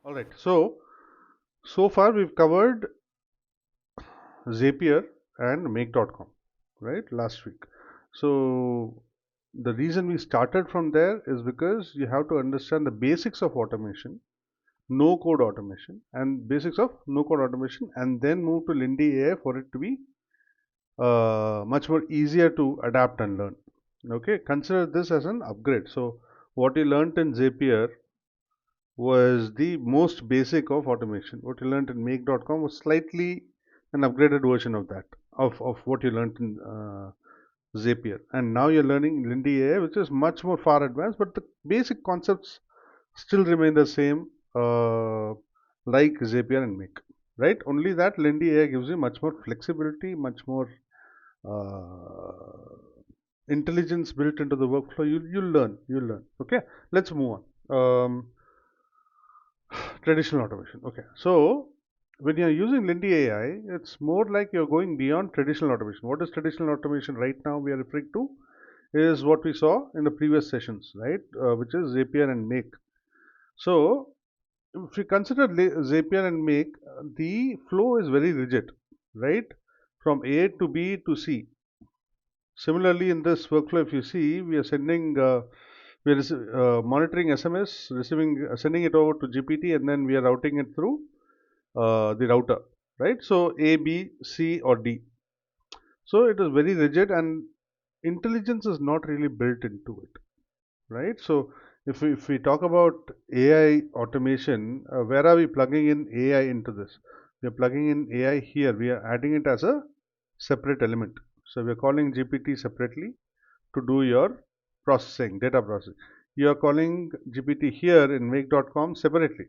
All right. So far we've covered Zapier and Make.com, right? Last week. So the reason we started from there is because you have to understand the basics of automation, no code automation, and basics of no code automation, and then move to Lindy AI for it to be much more easier to adapt and learn. Okay, consider this as an upgrade. So what you learned in Zapier was the most basic of automation. What you learned in make.com was slightly an upgraded version of that, of what you learned in Zapier. And now you're learning Lindy AI, which is much more far advanced, but the basic concepts still remain the same, like Zapier and Make. Right? Only that Lindy AI gives you much more flexibility, much more intelligence built into the workflow. You'll learn. Okay, let's move on. Traditional automation. Okay, so when you're using Lindy AI, it's more like you're going beyond traditional automation. What is traditional automation right now we are referring to is what we saw in the previous sessions, right? Which is Zapier and Make. So if you consider Zapier and Make, the flow is very rigid, right? From A to B to C. Similarly, in this workflow, if you see, we are sending, we are monitoring SMS, receiving, sending it over to GPT, and then we are routing it through the router, right? So A, B, C, or D. So it is very rigid, and intelligence is not really built into it, right? So if we talk about AI automation, where are we plugging in AI into this? We are plugging in AI here. We are adding it as a separate element. So we are calling GPT separately to do your processing, data processing. You are calling GPT here in make.com separately,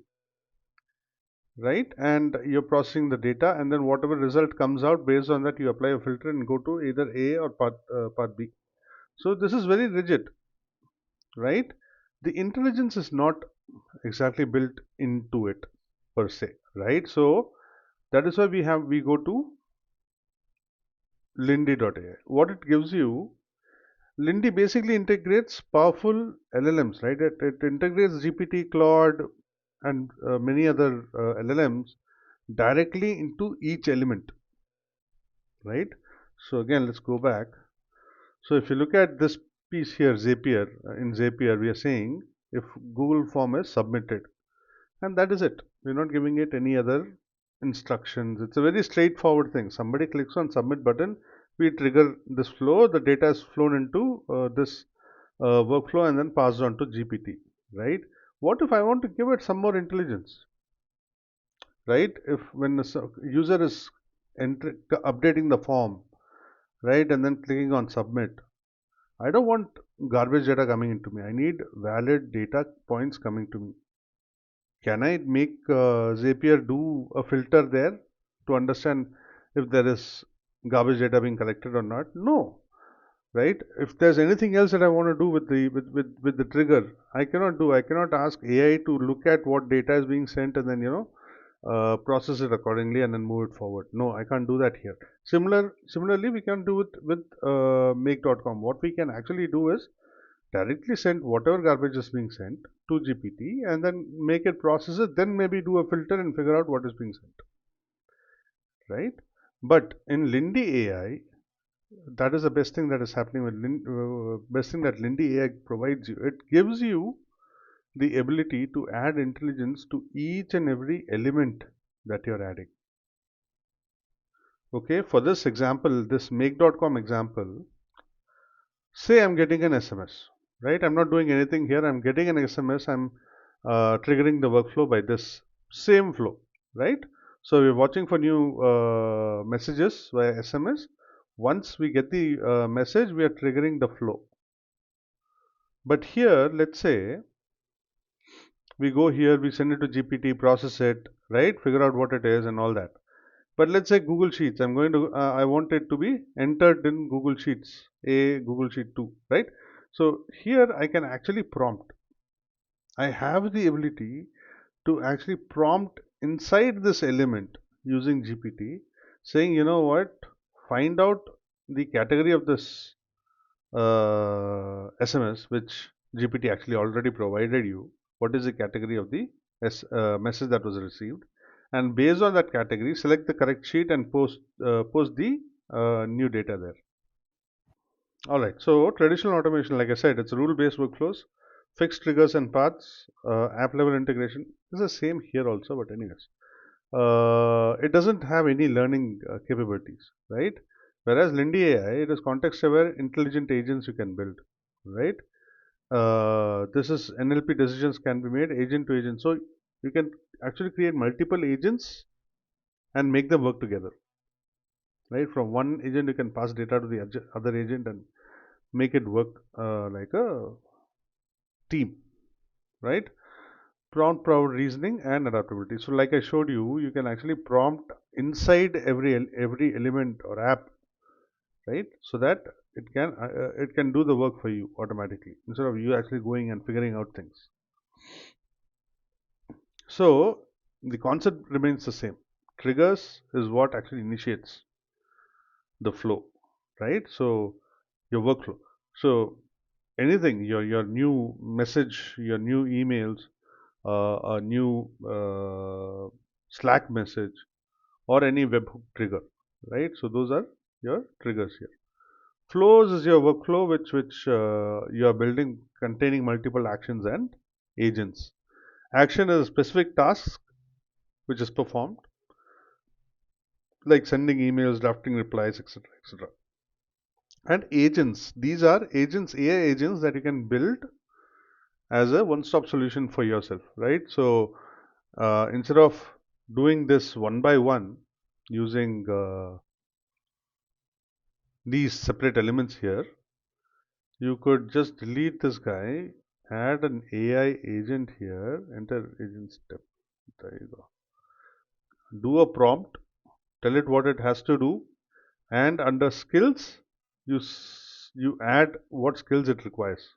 right? And you're processing the data, and then whatever result comes out, based on that you apply a filter and go to either A or part B. So this is very rigid, right? The intelligence is not exactly built into it per se, right? So that is why we go to lindy.ai. What it gives you, Lindy basically integrates powerful LLMs, right? It integrates GPT, Claude, and many other LLMs directly into each element, right? So again, let's go back. So if you look at this piece here, Zapier, in Zapier, we are saying if Google form is submitted, and that is it. We're not giving it any other instructions. It's a very straightforward thing. Somebody clicks on submit button, we trigger this flow, the data is flown into this workflow and then passed on to GPT, right? What if I want to give it some more intelligence, right? If when the user is updating the form, right, and then clicking on submit, I don't want garbage data coming into me. I need valid data points coming to me. Can I make Zapier do a filter there to understand if there is garbage data being collected or not? No, right? If there's anything else that I want to do with the trigger, I cannot do. I cannot ask AI to look at what data is being sent and then process it accordingly and then move it forward. No, I can't do that here. Similarly, we can do it with make.com. What we can actually do is directly send whatever garbage is being sent to GPT and then make it process it, then maybe do a filter and figure out what is being sent, right? But in Lindy AI, that is the best thing that is happening with best thing that Lindy AI provides you. It gives you the ability to add intelligence to each and every element that you're adding. Okay, for this example, this make.com example, say I'm getting an SMS, right? I'm not doing anything here. I'm getting an SMS. I'm triggering the workflow by this same flow, right? So we're watching for new messages via SMS. Once we get the message, we are triggering the flow. But here, let's say we go here, we send it to GPT, process it, right? Figure out what it is and all that. But let's say Google Sheets. I want it to be entered in Google Sheets, a Google Sheet 2, right? So here I can actually prompt. I have the ability to actually prompt inside this element using GPT, saying, you know what, find out the category of this SMS, which GPT actually already provided you. What is the category of the message that was received, and based on that category, select the correct sheet and post the new data there. All right. So traditional automation, like I said, it's rule-based workflows, fixed triggers and paths, app-level integration. Is the same here also, but anyways, it doesn't have any learning capabilities, right? Whereas Lindy AI, it is context-aware, intelligent agents you can build, right? This is NLP decisions can be made agent to agent, so you can actually create multiple agents and make them work together, right? From one agent, you can pass data to the other agent and make it work like a team, right? Prompt powered reasoning and adaptability. So like I showed you, you can actually prompt inside every element or app, right? So that it can do the work for you automatically instead of you actually going and figuring out things. So the concept remains the same. Triggers is what actually initiates the flow, right? So your workflow. So anything, your new message, your new emails, a new Slack message, or any webhook trigger, right? So those are your triggers here. Flows is your workflow which you are building containing multiple actions and agents. Action is a specific task which is performed, like sending emails, drafting replies, etc., etc. And agents, these are agents, AI agents that you can build as a one-stop solution for yourself, right? So instead of doing this one by one using these separate elements here, you could just delete this guy, add an AI agent here, enter agent step. There you go. Do a prompt, tell it what it has to do, and under skills, you add what skills it requires,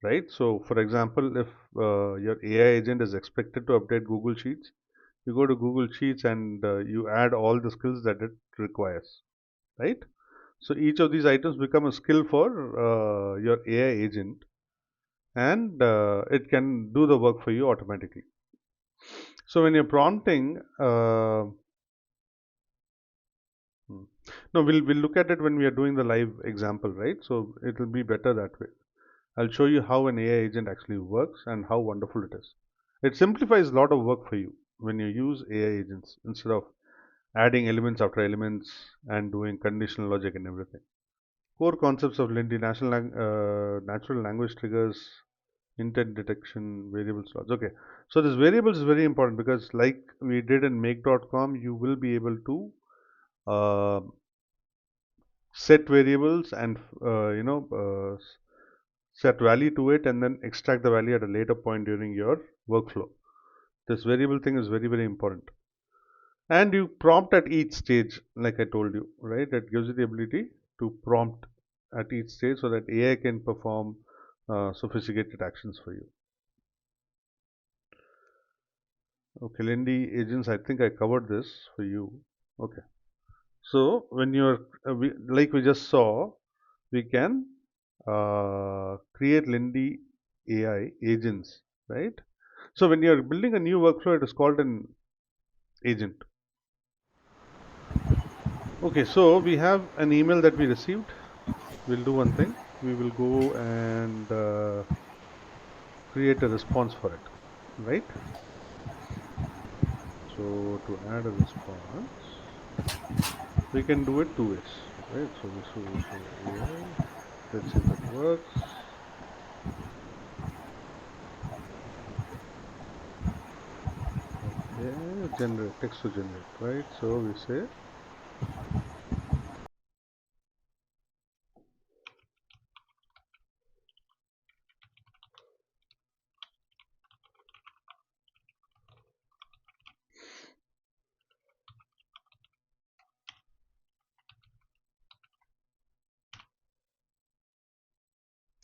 right? So, for example, if your AI agent is expected to update Google Sheets, you go to Google Sheets and you add all the skills that it requires, right? So each of these items become a skill for your AI agent, and it can do the work for you automatically. So when you're prompting, no, we'll look at it when we are doing the live example, right? So it will be better that way. I'll show you how an AI agent actually works and how wonderful it is. It simplifies a lot of work for you when you use AI agents instead of adding elements after elements and doing conditional logic and everything. Core concepts of Lindy natural language triggers, intent detection, variable slots. Okay, so this variables is very important because, like we did in make.com, you will be able to uh, set variables and set value to it and then extract the value at a later point during your workflow. This variable thing is very, very important. And you prompt at each stage, like I told you, right? It gives you the ability to prompt at each stage so that AI can perform sophisticated actions for you. Okay, Lindy agents, I think I covered this for you. Okay, so when you're, like we just saw, we can create Lindy AI agents, right? So when you're building a new workflow, it is called an agent. Okay, so we have an email that we received. We'll do one thing. We will go and create a response for it, right? So to add a response, we can do it two ways, right? So Visual AI. Let's see if it works. Okay, generate text to generate, right? So we say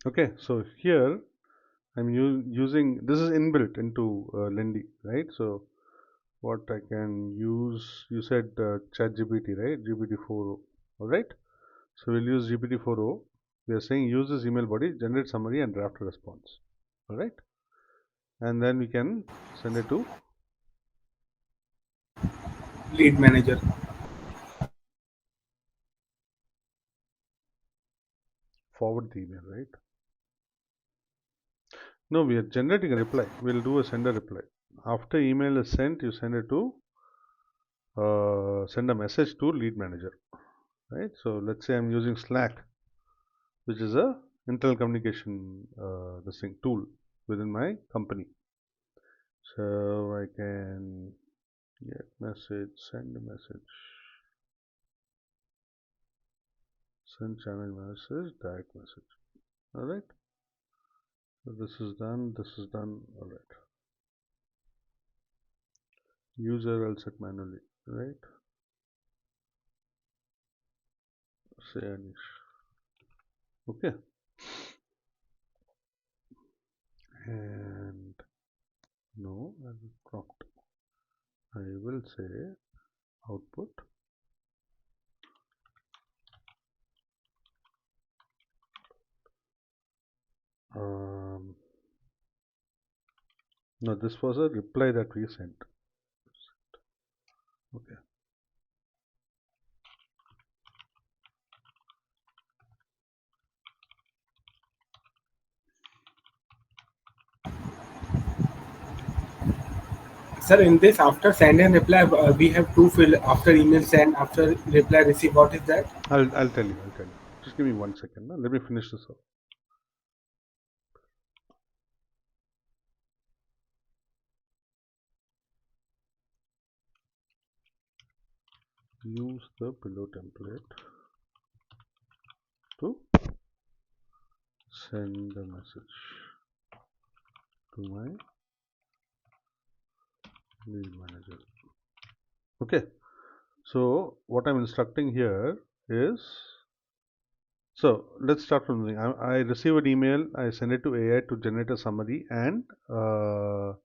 okay. So here I'm using this is inbuilt into Lindy, right? So what I can use, you said ChatGPT, right? GPT-4o, all right? So we'll use GPT-4o. We are saying use this email body, generate summary and draft a response, all right? and then we can send it to Lead manager. forward the email, right? No, we are generating a reply. We'll do a send a reply. After email is sent, you send it to send a message to lead manager, right? So let's say I'm using Slack, which is a internal communication this thing tool within my company. So I can get message, send a message, send channel message, direct message. All right. So this is done. This is done. All right. User I'll set manually, right? Say Anish. Okay. And no, I will prompt. I will say output. Um, no, this was a reply that we sent. Okay. Sir, in this after send and reply, we have two field after email send, after reply receive. What is that? I'll tell you. I'll tell you. Just give me 1 second. Let me finish this up. Use the below template to send a message to my lead manager. Okay. So what I'm instructing here is, so let's start from the, I receive an email, I send it to AI to generate a summary and the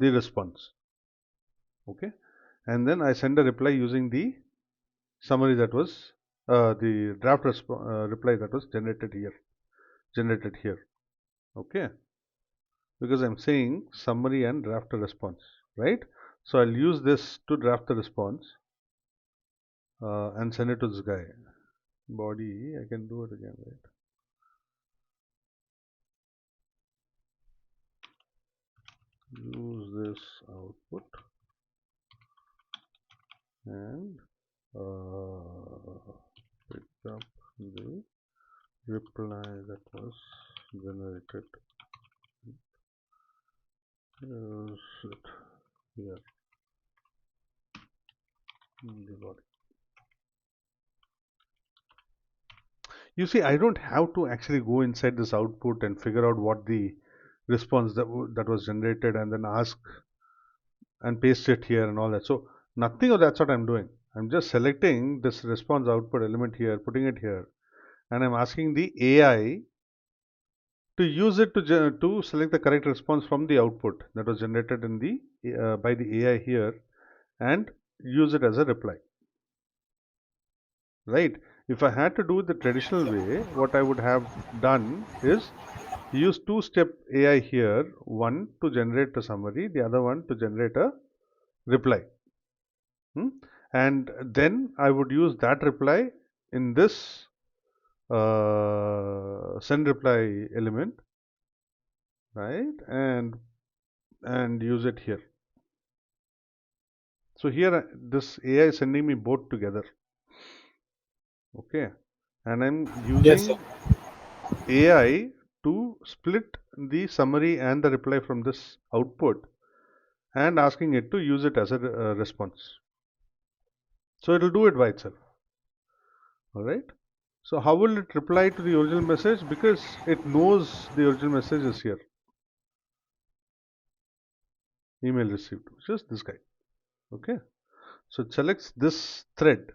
response. Okay. And then I send a reply using the summary that was the draft reply that was generated here. Okay. Because I'm saying summary and draft a response, right? So I'll use this to draft the response and send it to this guy. Body, I can do it again, right? Use this output and pick up the reply that was generated. Use it here in the body. You see, I don't have to actually go inside this output and figure out what the response that was generated and then ask and paste it here and all that. So nothing of that's what I'm doing. I'm just selecting this response output element here, putting it here, and I'm asking the AI to use it to select the correct response from the output that was generated in the by the AI here and use it as a reply. Right? If I had to do it the traditional way, what I would have done is use two-step AI here, one to generate a summary, the other one to generate a reply. Hmm? And then I would use that reply in this send reply element, right? And use it here. So here this AI is sending me both together. Okay. And I'm Yes, sir. using AI to split the summary and the reply from this output and asking it to use it as a response. So it'll do it by itself. All right. So how will it reply to the original message? Because it knows the original message is here. Email received, which is this guy. Okay. So it selects this thread,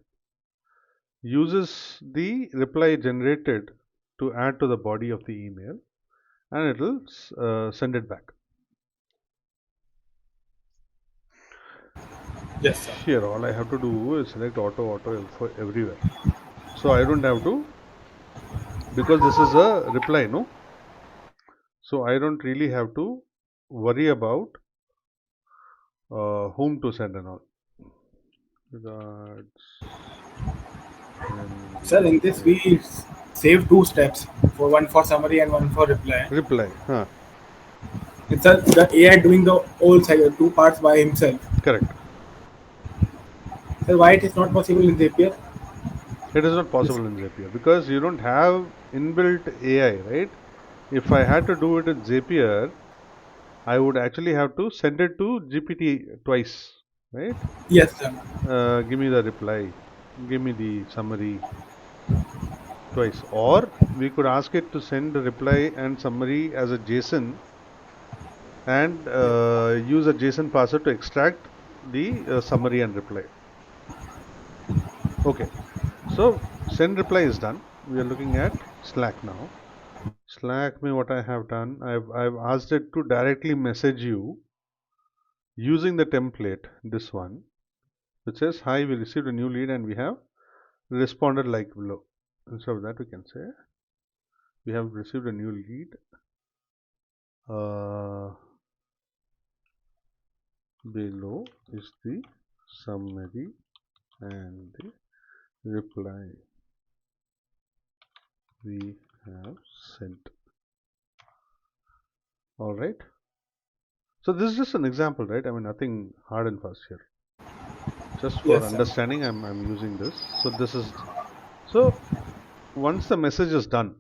uses the reply generated to add to the body of the email, and it'll send it back. Yes, sir. Here, all I have to do is select auto for everywhere. So I don't have to, because this is a reply, no? So I don't really have to worry about whom to send and all. Regards, Sir, Lindy in this we save two steps, for one for summary and one for reply. reply. Huh. It's the AI doing the whole side, two parts by himself. Correct. Sir, why it is not possible in Zapier? It is not This, possible in Zapier because you don't have inbuilt AI, right? If I had to do it in Zapier, I would actually have to send it to GPT twice, right? yes, sir. Give me the reply, give me the summary twice. Or we could ask it to send the reply and summary as a JSON and use a JSON parser to extract the summary and reply. Okay, so send reply is done. We are looking at Slack now. Slack me what I have done. I've asked it to directly message you using the template, this one, which says, "Hi, we received a new lead and we have responded like below." Instead of that, we can say, "We have received a new lead. Uh, Below is the summary and the reply we have sent." All right. So this is just an example, right? I mean, nothing hard and fast here. Just for Yes, sir. understanding, I'm using this. So this is so once the message is done,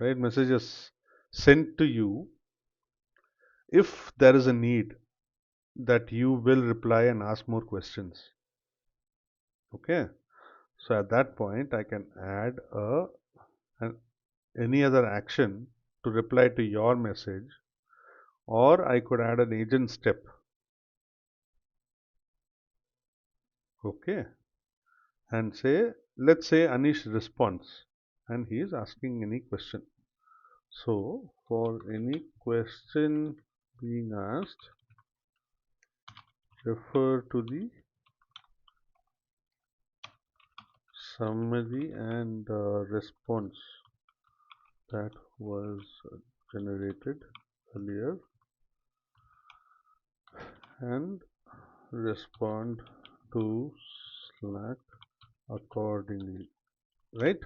right? Message is sent to you. If there is a need that you will reply and ask more questions, okay? So at that point, I can add an any other action to reply to your message, or I could add an agent step, okay, and say, let's say Anish responds and he is asking any question. So for any question being asked, refer to the summary and response that was generated earlier and respond to Slack accordingly, right?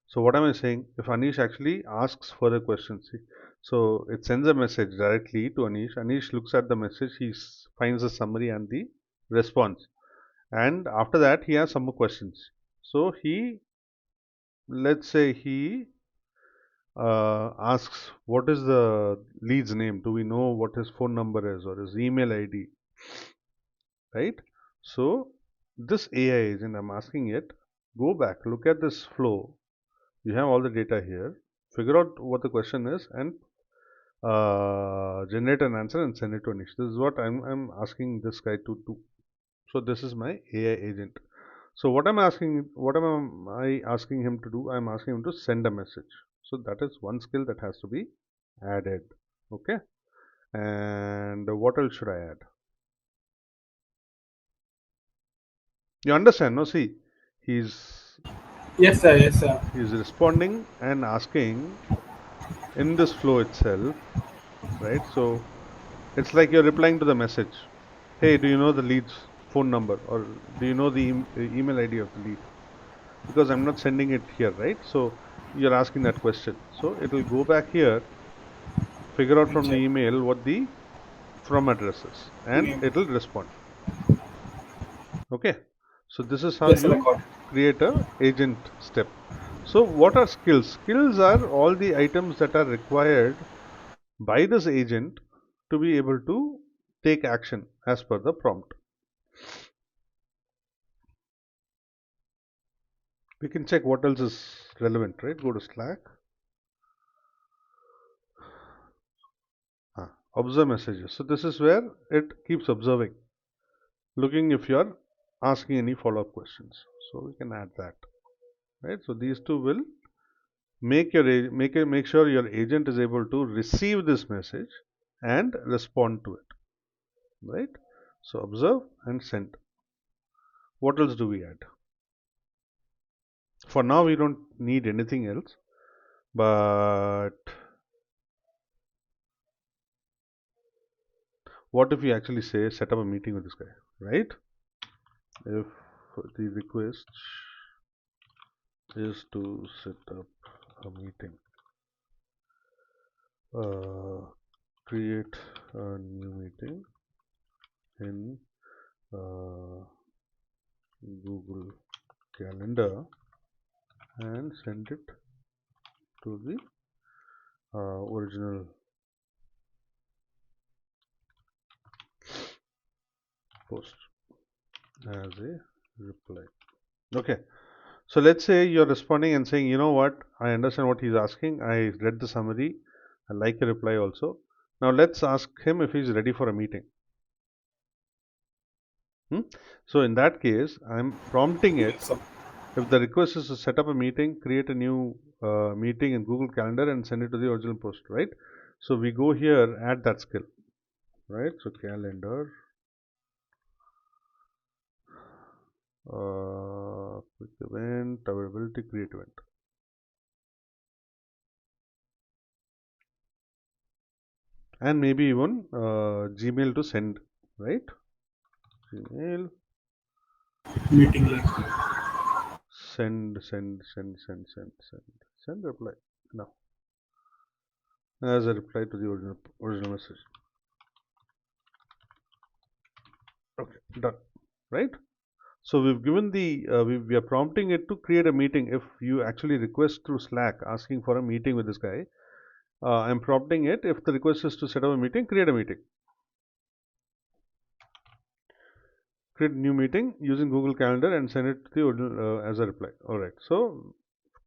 So what am I saying? If Anish actually asks further questions, see, so it sends a message directly to Anish. Anish looks at the message, he finds the summary and the response, and after that he has some more questions. So let's say he asks, what is the lead's name? Do we know what his phone number is or his email ID, right? So this AI agent, I'm asking it, go back, look at this flow. You have all the data here. Figure out what the question is and generate an answer and send it to Anish. This is what I'm asking this guy to do. So this is my AI agent. So what am I asking him to do? I'm asking him to send a message. So that is one skill that has to be added. Okay. And what else should I add? You understand? No, see, he's Yes, sir. Yes, sir. he's responding and asking in this flow itself, right? So it's like you're replying to the message. Hey, do you know the lead's phone number or do you know the email ID of the lead? Because I'm not sending it here, right? So you're asking that question. So it will go back here, figure out And from the check. email what the from address is, and Okay. it will respond. Okay. So this is how Yes, sir. I you got it. create a agent step. So what are skills? Skills are all the items that are required by this agent to be able to take action as per the prompt. We can check what else is relevant, right? Go to Slack. Observe messages. So this is where it keeps observing, looking if you're asking any follow-up questions. So we can add that, right? So these two will make sure your agent is able to receive this message and respond to it, right? So observe and send. What else do we add? For now, we don't need anything else, but What if we actually say set up a meeting with this guy, right? If the request is to set up a meeting, create a new meeting in uh, Google Calendar and send it to the original post as a reply. Okay, so let's say you're responding and saying, you know what, I understand what he's asking. I read the summary. I like your reply also. Now let's ask him if he's ready for a meeting. So in that case, I'm prompting it. Yes, sir. If the request is to set up a meeting, create a new meeting in Google Calendar and send it to the original post, right? So we go here, add that skill, right? So calendar, quick event, availability, create event. And maybe even Gmail to send, right? Gmail, Meeting link. send reply. Now, as a reply to the original message. Okay, done, right? So we've given we are prompting it to create a meeting. If you actually request through Slack asking for a meeting with this guy, I'm prompting it. If the request is to set up a meeting, create a meeting. Create a new meeting using Google Calendar and send it to the original as a reply. All right. So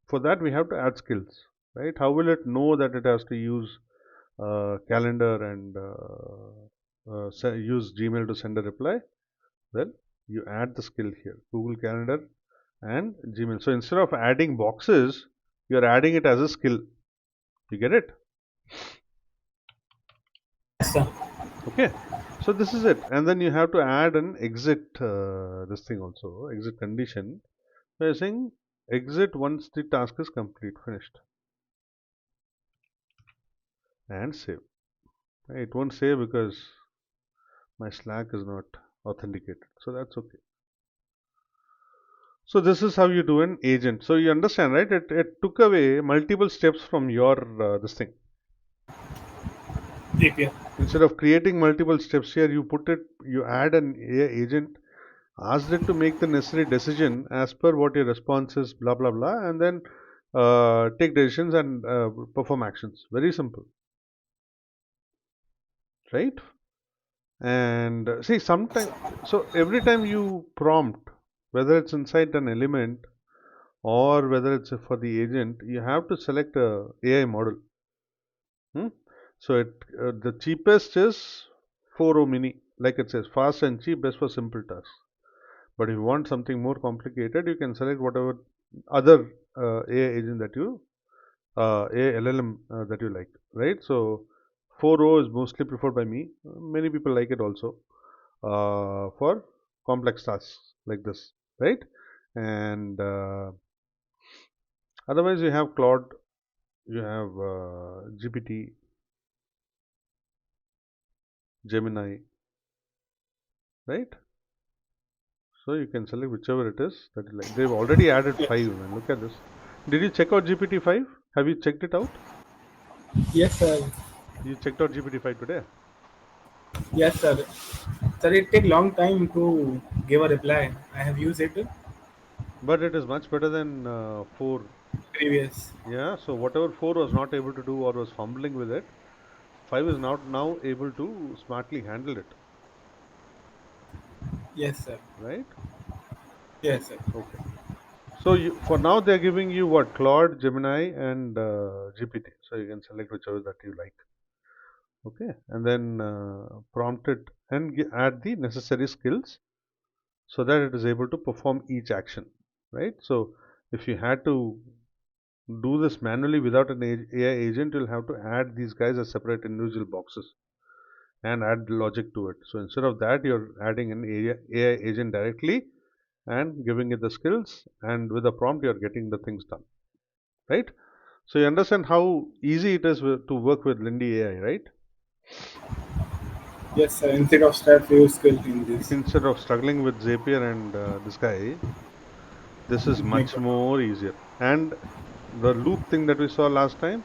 for that we have to add skills, right? How will it know that it has to use calendar and use Gmail to send a reply? Well, you add the skill here, Google Calendar and Gmail. So instead of adding boxes, you are adding it as a skill. You get it? Yes, sir. Okay. So this is it. And then you have to add an exit, this thing also, exit condition. So you're saying exit once the task is complete, finished. And save. It won't save because my Slack is not authenticated. So that's okay. So this is how you do an agent. So you understand, right? It took away multiple steps from your this thing. API. Instead of creating multiple steps here, you add an AI agent, asked it to make the necessary decision as per what your response is, blah blah blah, and then take decisions and perform actions. Very simple, right? And see, sometimes, so every time you prompt, whether it's inside an element or whether it's for the agent, you have to select a AI model. Hmm? So the cheapest is 4O mini, like it says, fast and cheap, best for simple tasks. But if you want something more complicated, you can select whatever other AI agent that you AI LLM that you like, right? So 4O is mostly preferred by me. Many people like it also for complex tasks like this, right? And otherwise, you have Claude, you have GPT, Gemini, right? So you can select whichever it is that you like. They've already added Yes. 5, man. Look at this. Did you check out GPT-5? Have you checked it out? Yes, sir. You checked out GPT-5 today? Yes, sir. Sir, it take long time to give a reply. I have used it But it is much better than 4. previous. Yeah, so whatever 4 was not able to do or was fumbling with it, 5 is now able to smartly handle it, Yes, sir. right? Yes, sir. Okay. So for now they're giving you what? Claude, Gemini, and GPT. So you can select whichever that you like. Okay, and then prompt it and add the necessary skills so that it is able to perform each action, right? So if you had to do this manually without an AI agent, you'll have to add these guys as separate individual boxes and add logic to it. So instead of that, you're adding an AI agent directly and giving it the skills, and with a prompt, you're getting the things done, right? So you understand how easy it is to work with Lindy AI, right? Yes, sir. Instead of start, we use skill in this. Instead of struggling with Zapier and this guy, this is Make much more easier. And the loop thing that we saw last time,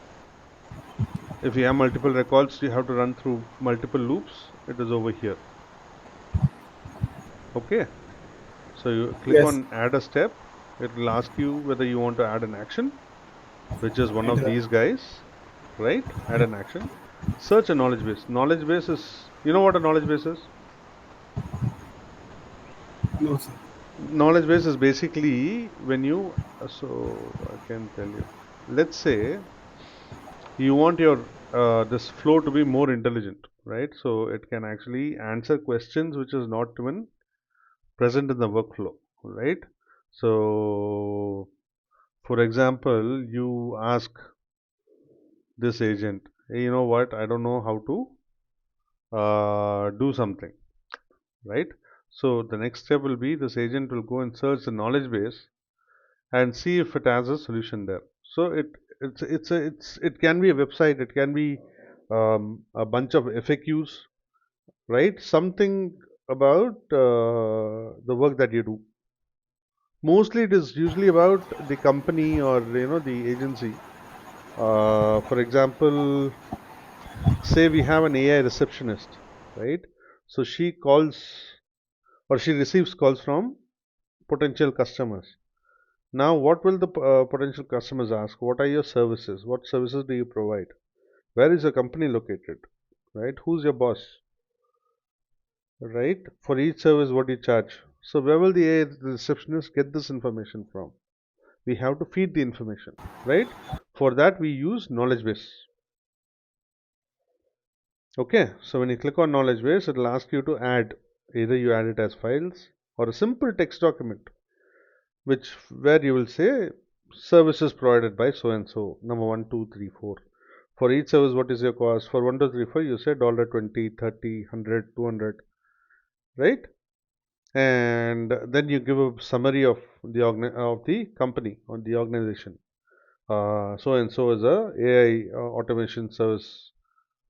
if you have multiple records, you have to run through multiple loops. It is over here. Okay. So you click yes, on add a step. It will ask you whether you want to add an action, which is one and of these guys, right? Add an action. Search a knowledge base. Knowledge base is, you know what a knowledge base is? no, sir. Knowledge base is basically when you, so I can tell you, let's say you want your this flow to be more intelligent, right? So it can actually answer questions which is not even present in the workflow, right? So for example, you ask this agent, hey, you know what, I don't know how to do something, right? So the next step will be this agent will go and search the knowledge base and see if it has a solution there. So it can be a website, it can be a bunch of FAQs, right? Something about the work that you do. Mostly, it is usually about the company or the agency. For example, say we have an AI receptionist, right? So she calls or she receives calls from potential customers. Now, what will the potential customers ask? What are your services? What services do you provide? Where is your company located? Right? Who's your boss? Right? For each service, what do you charge? So, where will the AI receptionist get this information from? We have to feed the information, right? For that, we use knowledge base. Okay, so when you click on knowledge base, it will ask you to add, either you add it as files or a simple text document, which where you will say services provided by so and so, number one, two, three, four. For each service, what is your cost? For 1, 2, 3, 4, you say $20, 30, 100, 200, right? And then you give a summary of the company or the organization. So and so is a AI automation service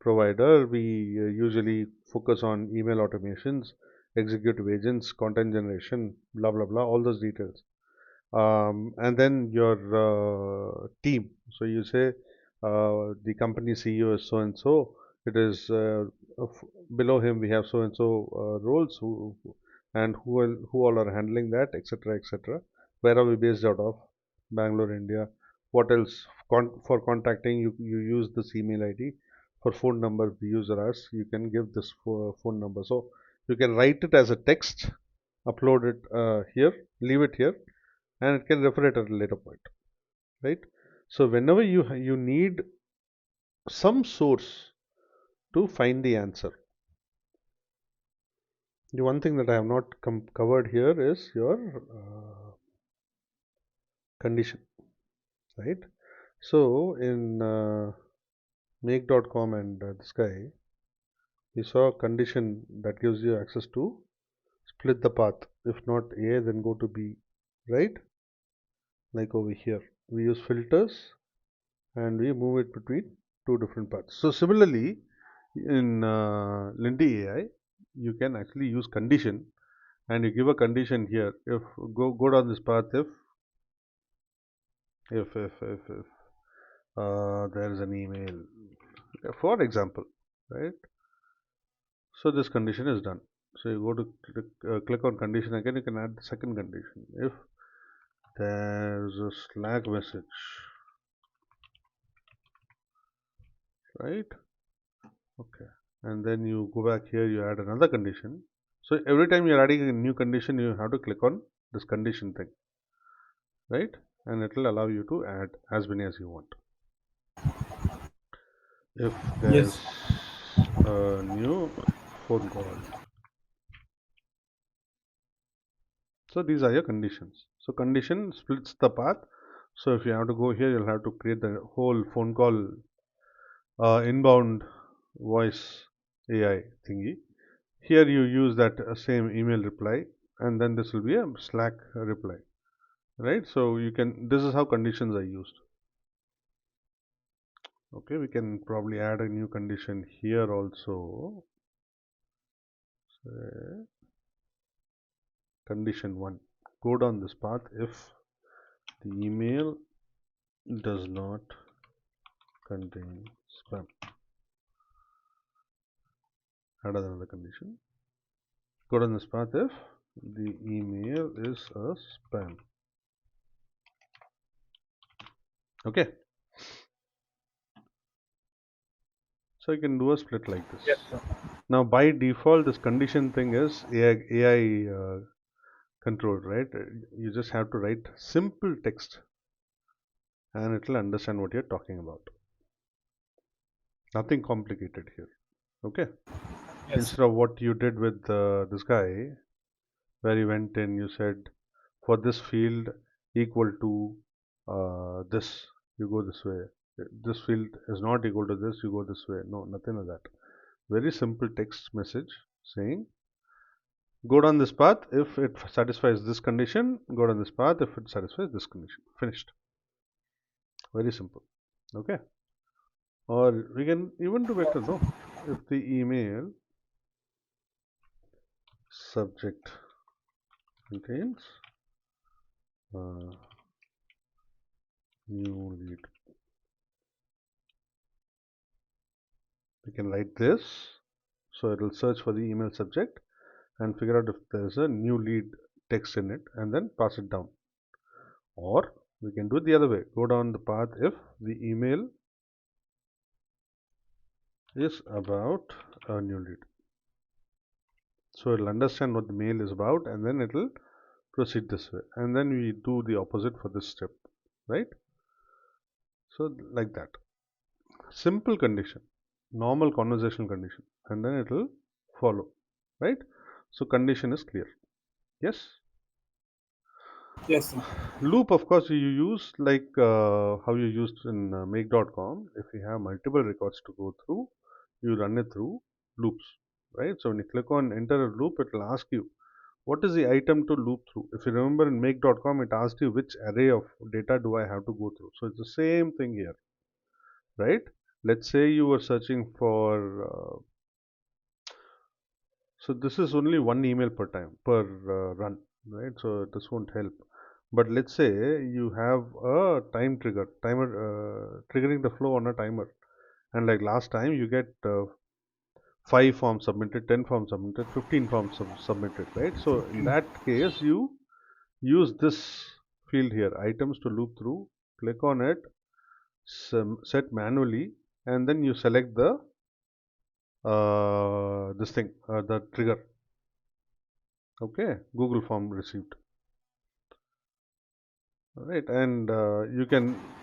provider. We usually focus on email automations, executive agents, content generation, blah blah blah, all those details. And then your team. So you say the company CEO is so and so. It is below him we have so and so roles and who all are handling that, etc., etc. Where are we based out of? Bangalore, India. What else? For contacting you use this email ID. For phone number, the user asks, you can give this phone number. So you can write it as a text, upload it here, leave it here, and it can refer it at a later point, right? So whenever you need some source to find the answer, the one thing that I have not covered here is your condition, right? So in make.com and this guy, we saw a condition that gives you access to split the path. If not A, then go to B, right? Like over here, we use filters and we move it between two different paths. So similarly, in Lindy AI, you can actually use condition, and you give a condition here. If go down this path, if there is an email, for example, right? So this condition is done. So you go to click on condition again. You can add the second condition. If there's a Slack message, right? Okay, and then you go back here. You add another condition. So every time you're adding a new condition, you have to click on this condition thing, right? And it will allow you to add as many as you want. If Yes, there's a new phone call, so these are your conditions. So condition splits the path. So if you have to go here, you'll have to create the whole phone call inbound voice AI thingy. Here you use that same email reply, and then this will be a Slack reply, right? So you can, this is how conditions are used. Okay, we can probably add a new condition here also. condition 1, go down this path if the email does not contain spam. Add another condition, go down this path if the email is a spam. Okay, so you can do a split like this. Yes, sir. Now by default this condition thing is AI controlled, right? You just have to write simple text and it will understand what you're talking about. Nothing complicated here. Okay, Yes, sir. instead of what you did with this guy, where you went in, you said for this field equal to this, you go this way. This field is not equal to this, you go this way. No, nothing like that. Very simple text message saying go down this path if it satisfies this condition, go down this path if it satisfies this condition. Finished. Very simple. Okay. Or we can even do better, no? If the email subject contains uh, new lead, we can write this. So it will search for the email subject and figure out if there is a new lead text in it and then pass it down. Or we can do it the other way. Go down the path if the email is about a new lead. So it'll understand what the mail is about and then it'll proceed this way. And then we do the opposite for this step, right? So like that. Simple condition, normal conversational condition, and then it will follow, right? So condition is clear. Yes. Yes, sir. Loop, of course, you use like how you used in make.com. If you have multiple records to go through, you run it through loops, right? So when you click on enter a loop, it will ask you what is the item to loop through. If you remember in make.com, it asked you which array of data do I have to go through. So it's the same thing here, right? Let's say you were searching for so this is only one email per time per run, right? So this won't help. But let's say you have a timer triggering the flow on a timer, and like last time you get 5 forms submitted, 10 forms submitted, 15 forms submitted, right? So in that case, you use this field here, items to loop through. Click on it, set manually, and then you select the this thing, the trigger. Okay, Google form received. All right, and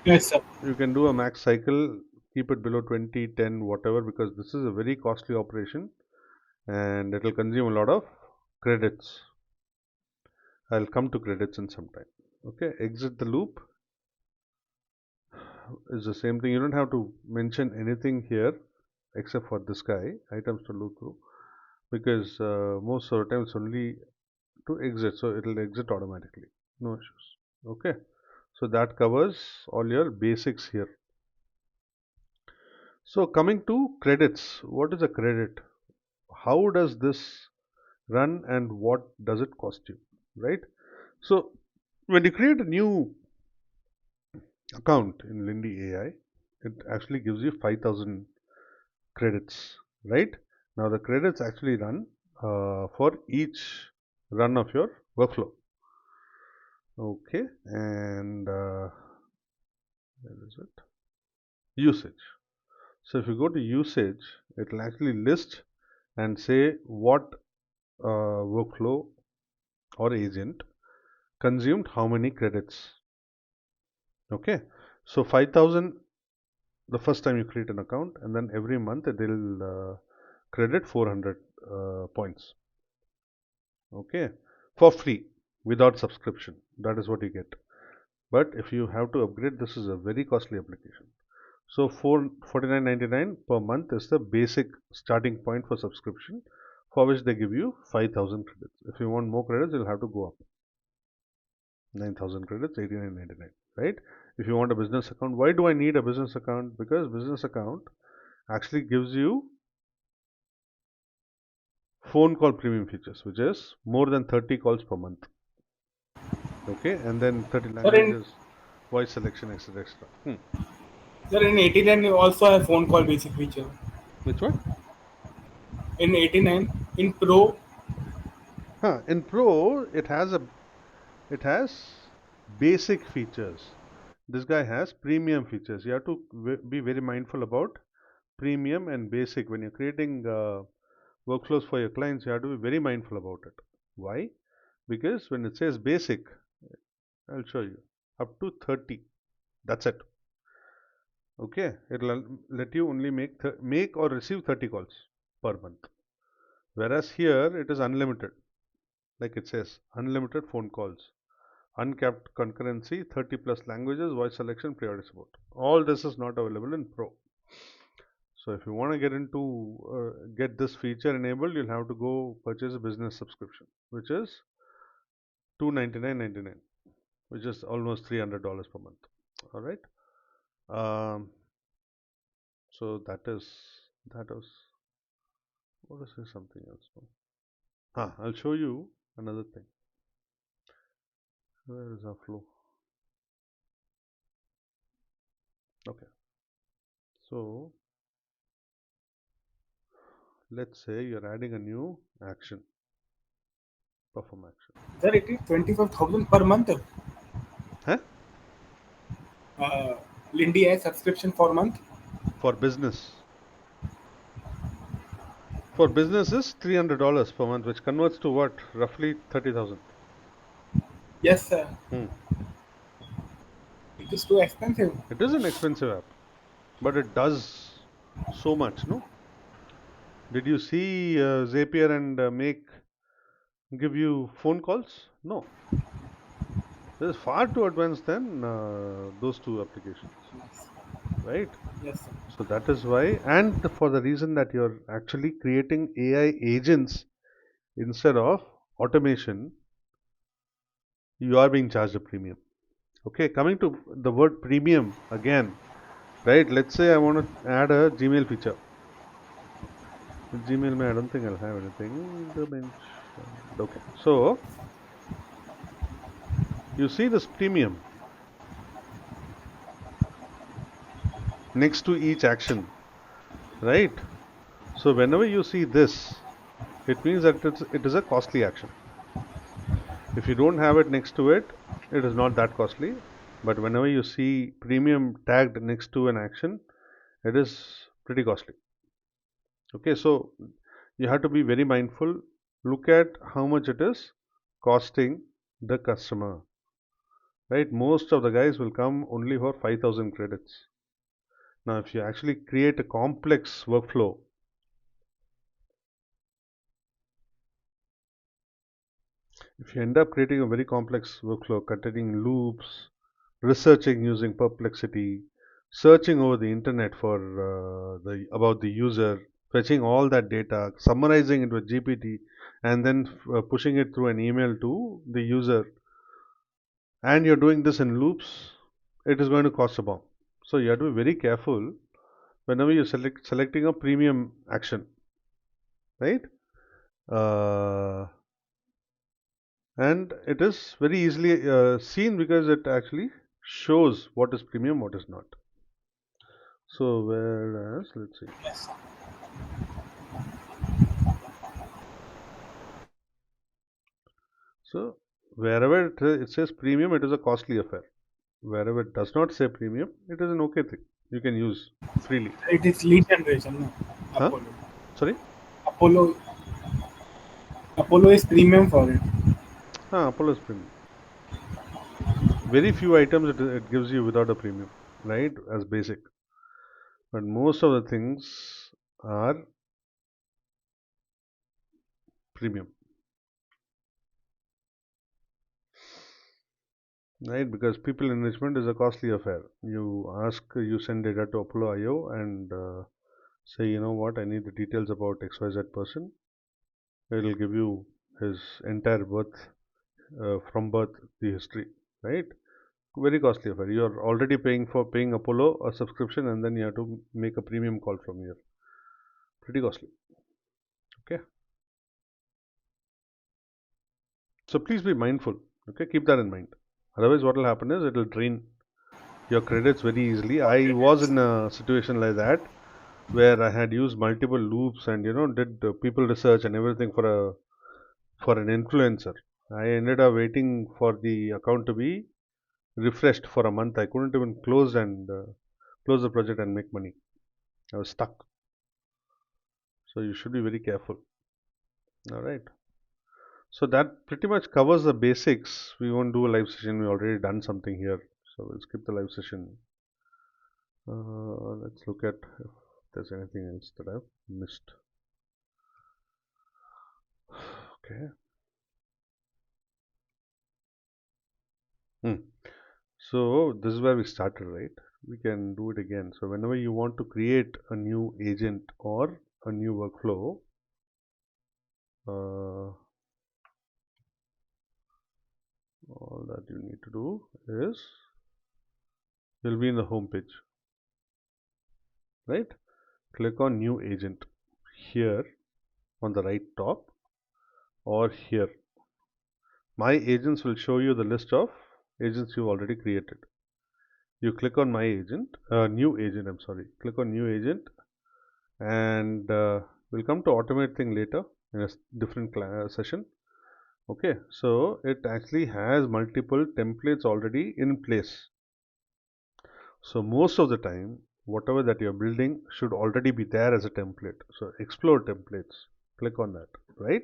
Yes, sir. you can do a max cycle, keep it below 20, 10, whatever, because this is a very costly operation and it will consume a lot of credits. I'll come to credits in some time. Okay, exit the loop is the same thing. You don't have to mention anything here except for this guy, items to loop through, because most of the time it's only to exit, so it will exit automatically. No issues. Okay, so that covers all your basics here. So coming to credits, what is a credit? How does this run and what does it cost you, right? So when you create a new account in Lindy AI, it actually gives you 5,000 credits, right? Now the credits actually run for each run of your workflow. Okay, and where is it? Usage. So if you go to usage, it will actually list and say what workflow or agent consumed how many credits. Okay, so 5,000 the first time you create an account, and then every month they'll credit 400 points. Okay, for free without subscription. That is what you get. But if you have to upgrade, this is a very costly application. So 49.99 per month is the basic starting point for subscription, for which they give you 5,000 credits. If you want more credits, you'll have to go up. 9,000 credits, 89.99, right? If you want a business account, why do I need a business account? Because business account actually gives you phone call premium features, which is more than 30 calls per month. Okay, and then 30 Sir, in languages, voice selection, etc. etc. sir, in 89 you also have phone call basic feature. Which one? In 89, in Pro, In Pro, it has basic features. This guy has premium features. You have to be very mindful about premium and basic when you're creating workflows for your clients. You have to be very mindful about it. Why? Because when it says basic, I'll show you up to 30. That's it. Okay, it'll let you only make or receive 30 calls per month. Whereas here it is unlimited, like it says, unlimited phone calls, uncapped concurrency, 30 plus languages, voice selection, priority support. All this is not available in Pro. So if you want to get this feature enabled, you'll have to go purchase a business subscription, which is $299.99, which is almost $300 per month. All right. Um, so that was what is this something else? I'll show you another thing. Where is our flow? Okay. So let's say you're adding a new action, perform action. sir, it is 25,000 per month. Huh? Uh, Lindy AI subscription for month. For business. For business is $300 per month, which converts to what? Roughly 30,000. Yes, sir. Hmm. It is too expensive. It is an expensive app, but it does so much, no? Did you see Zapier and Make give you phone calls? No. This is far too advanced than those two applications, Yes, right? yes, sir. So that is why, and for the reason that you're actually creating AI agents instead of automation, you are being charged a premium. Okay, coming to the word premium again, right? Let's say I want to add a Gmail feature. Gmail, I don't think I'll have anything. Dimension. Okay, so you see this premium next to each action, right? So whenever you see this, it means that it is a costly action. If you don't have it next to it, it is not that costly. But whenever you see premium tagged next to an action, it is pretty costly. Okay, so you have to be very mindful. Look at how much it is costing the customer, right? Most of the guys will come only for 5,000 credits. Now, if you actually create a complex workflow, if you end up creating a very complex workflow containing loops, researching using perplexity, searching over the internet for the about the user, fetching all that data, summarizing it with GPT, and then pushing it through an email to the user, and you're doing this in loops, it is going to cost a bomb. So you have to be very careful whenever you're selecting a premium action, right? Uh, and it is very easily seen because it actually shows what is premium, what is not. So whereas, let's see. Yes, sir. So wherever it says premium, it is a costly affair. Wherever it does not say premium, it is an okay thing. You can use freely. It is lead generation, no? Huh? Apollo. Sorry? Apollo. Apollo is premium for it. Apollo is premium. Very few items it gives you without a premium, right? As basic. But most of the things are premium, right? Because people enrichment is a costly affair. You send data to Apollo IO and say, you know what, I need the details about XYZ person. It will give you his entire birth, from birth, the history, right? Very costly affair. You are already paying Apollo a subscription, and then you have to make a premium call from here. Pretty costly. Okay. So please be mindful. Okay, keep that in mind. Otherwise, what will happen is it will drain your credits very easily. I Okay. was in a situation like that where I had used multiple loops and did people research and everything for an influencer. I ended up waiting for the account to be refreshed for a month. I couldn't even close the project and make money. I was stuck. So you should be very careful. All right. So that pretty much covers the basics. We won't do a live session. We already done something here. So we'll skip the live session. Let's look at if there's anything else that I've missed. Okay. Hmm. So this is where we started, right? We can do it again. So whenever you want to create a new agent or a new workflow, all that you need to do is you'll be in the home page, right? Click on new agent here on the right top or here. My agents will show you the list of agents you've already created. You click on my agent, new agent, I'm sorry. Click on new agent and we'll come to automate thing later in a different session. Okay, so it actually has multiple templates already in place. So most of the time, whatever that you're building should already be there as a template. So explore templates, click on that, right?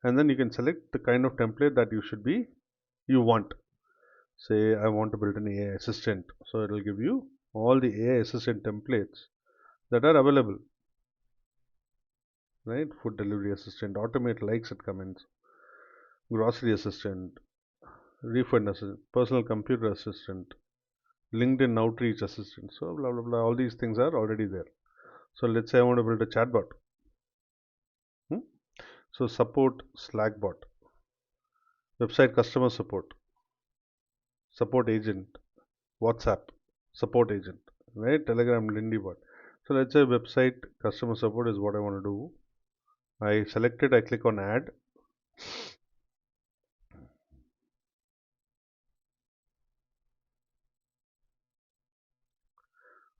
And then you can select the kind of template that you want. Say I want to build an AI assistant. So it will give you all the AI assistant templates that are available, right? Food delivery assistant, automate likes and comments, grocery assistant, refund assistant, personal computer assistant, LinkedIn outreach assistant. So blah blah blah. All these things are already there. So let's say I want to build a chatbot. Hmm? So support Slack bot, website customer support agent, WhatsApp support agent, right? Telegram Lindy bot. So let's say website customer support is what I want to do. I select it, I click on add.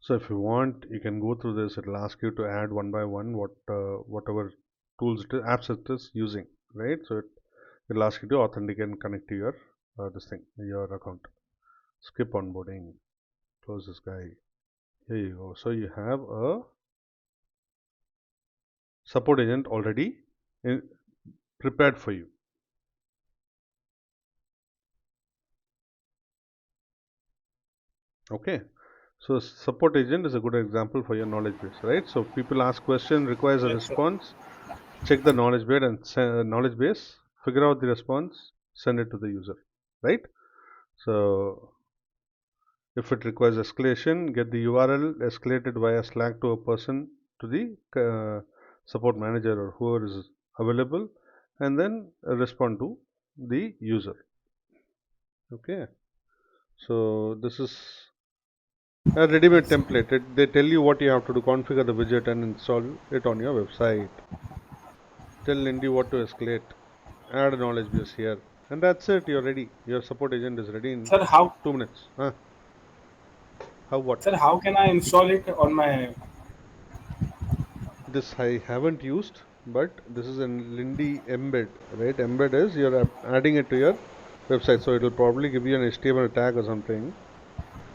So if you want, you can go through this. It'll ask you to add one by one whatever tools apps it is using, right? So it'll ask you to authenticate and connect to your this thing, your account. Skip onboarding, close this guy. Here you go. So you have a support agent already in, prepared for you. Okay. So support agent is a good example for your knowledge base, right? So people ask question, requires a Yes, sir. response, check the knowledge base knowledge base, figure out the response, send it to the user, right? So if it requires escalation, get the URL escalated via Slack to a person, to the support manager or whoever is available, and then respond to the user. Okay, so this is a ready-made template. They tell you what you have to do: configure the widget and install it on your website. Tell Lindy what to escalate. Add a knowledge base here, and that's it. You're ready. Your support agent is ready in Sir, how 2 minutes. Huh? How what? sir, how can I install it on my? This I haven't used, but this is in Lindy embed, right? Embed is you're adding it to your website, so it'll probably give you an HTML tag or something,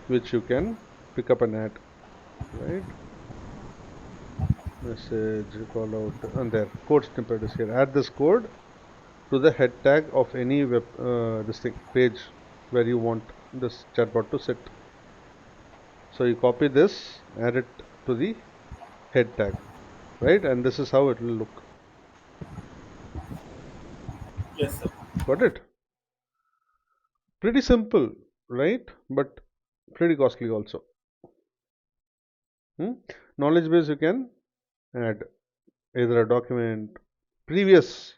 which you can pick up and add, right? Message call out and there code snippet is here. Add this code to the head tag of any web this thing page where you want this chatbot to sit. So you copy this, add it to the head tag, right? And this is how it will look. Yes, sir. Got it? Pretty simple, right? But pretty costly also. Hmm? Knowledge base you can add either a document, previous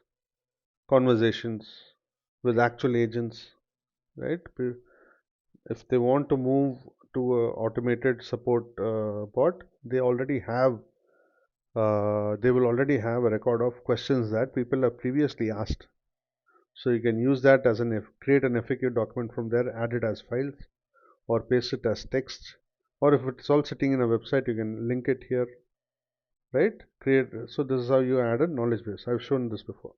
conversations with actual agents, right? If they want to move to a automated support bot, they will already have a record of questions that people have previously asked. So you can use that as create an FAQ document from there, add it as files, or paste it as text, or if it's all sitting in a website, you can link it here, right? Create. So this is how you add a knowledge base. I've shown this before.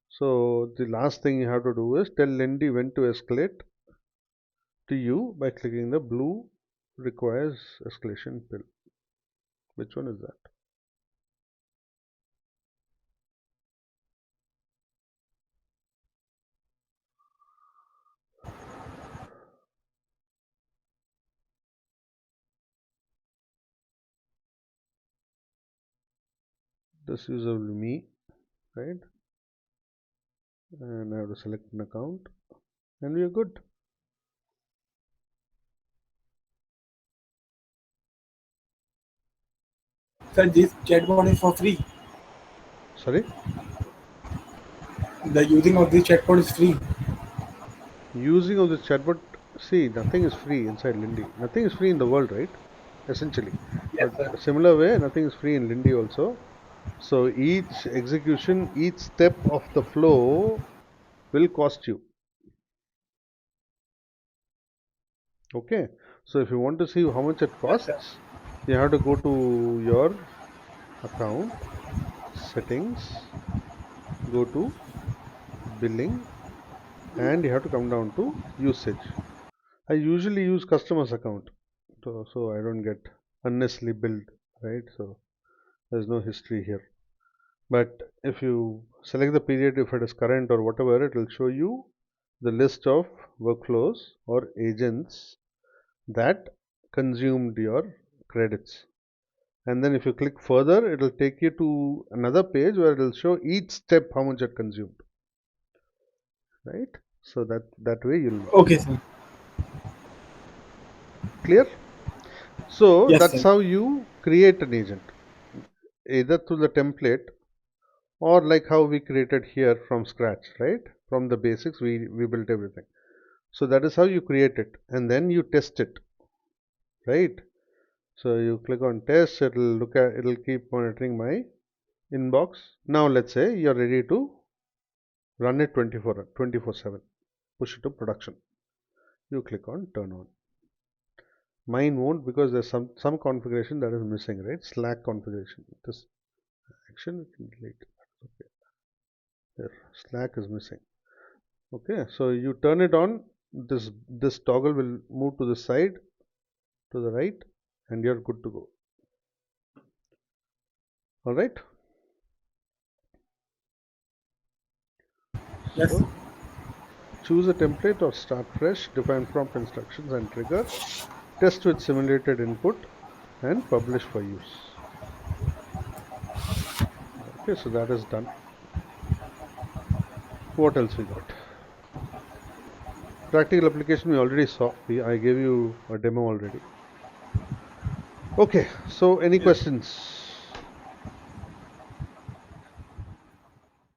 So the last thing you have to do is tell Lindy when to escalate to you by clicking the blue requires escalation pill. Which one is that? This user will be me, right? And I have to select an account, and we are good. Sir, this chatbot is for free. Sorry? The using of this chatbot is free. Using of this chatbot, see, nothing is free inside Lindy. Nothing is free in the world, right? Essentially. Yes, But sir. a similar way, nothing is free in Lindy also. So each execution, each step of the flow will cost you. Okay. So if you want to see how much it Yes, sir. costs, you have to go to your account, settings, go to billing, and you have to come down to usage. I usually use customer's account, so I don't get unnecessarily billed, right? So there's no history here. But if you select the period, if it is current or whatever, it will show you the list of workflows or agents that consumed your credits. And then if you click further, it will take you to another page where it will show each step how much it consumed, right? So that way you'll know. Okay, sir. Clear? So Yes, that's sir. how you create an agent, either through the template or like how we created here from scratch, right? From the basics, we built everything. So that is how you create it, and then you test it, right? So you click on test, it'll keep monitoring my inbox. Now let's say you're ready to run it 24/7, push it to production. You click on turn on. Mine won't because there's some configuration that is missing, right? Slack configuration. This action we can delete. Okay, there Slack is missing. Okay, so you turn it on. This toggle will move to the side, to the right, and you're good to go. All right. Yes. So choose a template or start fresh. Define prompt instructions and trigger. Test with simulated input and publish for use. Okay, so that is done. What else we got? Practical application we already saw. I gave you a demo already. Okay, so any Yes. questions?